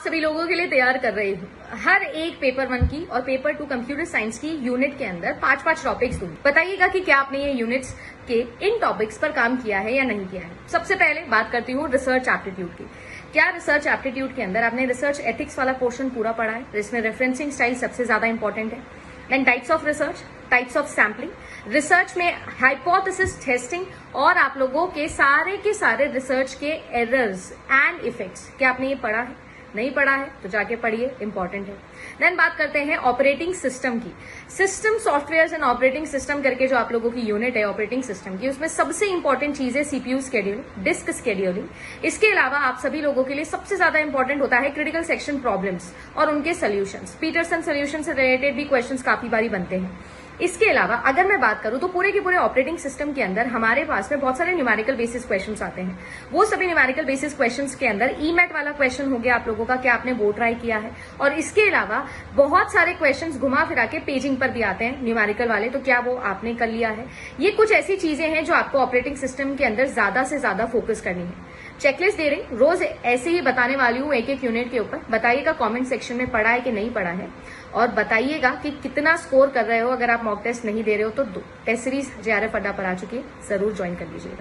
आप सभी लोगों के लिए तैयार कर रही हूँ हर एक पेपर 1 की और पेपर 2 कंप्यूटर साइंस की यूनिट के अंदर 5-5 टॉपिक्स दूंगी। बताइएगा कि क्या आपने ये यूनिट्स के इन टॉपिक्स पर काम किया है या नहीं किया है। सबसे पहले बात करती हूँ रिसर्च एप्टीट्यूड की। क्या रिसर्च एप्टीट्यूड के अंदर आपने रिसर्च एथिक्स वाला पोर्शन पूरा पढ़ा है, जिसमें रेफरेंसिंग स्टाइल सबसे ज्यादा इंपॉर्टेंट है। Then types of research, types of sampling, research में हाइपोथेसिस टेस्टिंग और आप लोगों के सारे रिसर्च के एरर्स एंड इफेक्ट्स, क्या आपने ये पढ़ा है? नहीं पढ़ा है तो जाके पढ़िए, इंपॉर्टेंट है। देन बात करते हैं ऑपरेटिंग सिस्टम की। System software and operating system करके जो आप लोगों की यूनिट है ऑपरेटिंग सिस्टम की, उसमें सबसे इंपॉर्टेंट चीज है सीपीयू शेड्यूलिंग, डिस्क शेड्यूलिंग। इसके अलावा आप सभी लोगों के लिए सबसे ज्यादा इंपॉर्टेंट होता है क्रिटिकल सेक्शन प्रॉब्लम्स और उनके सोल्यूशंस। पीटरसन सोल्यूशन से रिलेटेड भी क्वेश्चंस काफी बारी बनते हैं। इसके अलावा अगर मैं बात करूं तो पूरे के पूरे ऑपरेटिंग सिस्टम के अंदर हमारे पास में बहुत सारे न्यूमेरिकल बेसिस क्वेश्चंस आते हैं। वो सभी न्यूमेरिकल बेसिस क्वेश्चंस के अंदर ईमेट वाला क्वेश्चन हो गया आप लोगों का, क्या आपने वो ट्राई किया है। और इसके अलावा बहुत सारे क्वेश्चंस घुमा फिरा के पेजिंग पर भी आते हैं न्यूमेरिकल वाले, तो क्या वो आपने कर लिया है। ये कुछ ऐसी चीजें हैं जो आपको ऑपरेटिंग सिस्टम के अंदर ज्यादा से ज्यादा फोकस करनी है। चेकलिस्ट दे रही, रोज ऐसे ही बताने वाली हूँ एक एक यूनिट के ऊपर। बताइएगा कमेंट सेक्शन में पढ़ा है कि नहीं पढ़ा है, और बताइएगा कि कितना स्कोर कर रहे हो। अगर आप मॉक टेस्ट नहीं दे रहे हो तो टेस्ट सीरीज जेआरएफ अड्डा पर आ चुकी है, जरूर ज्वाइन कर लीजिएगा।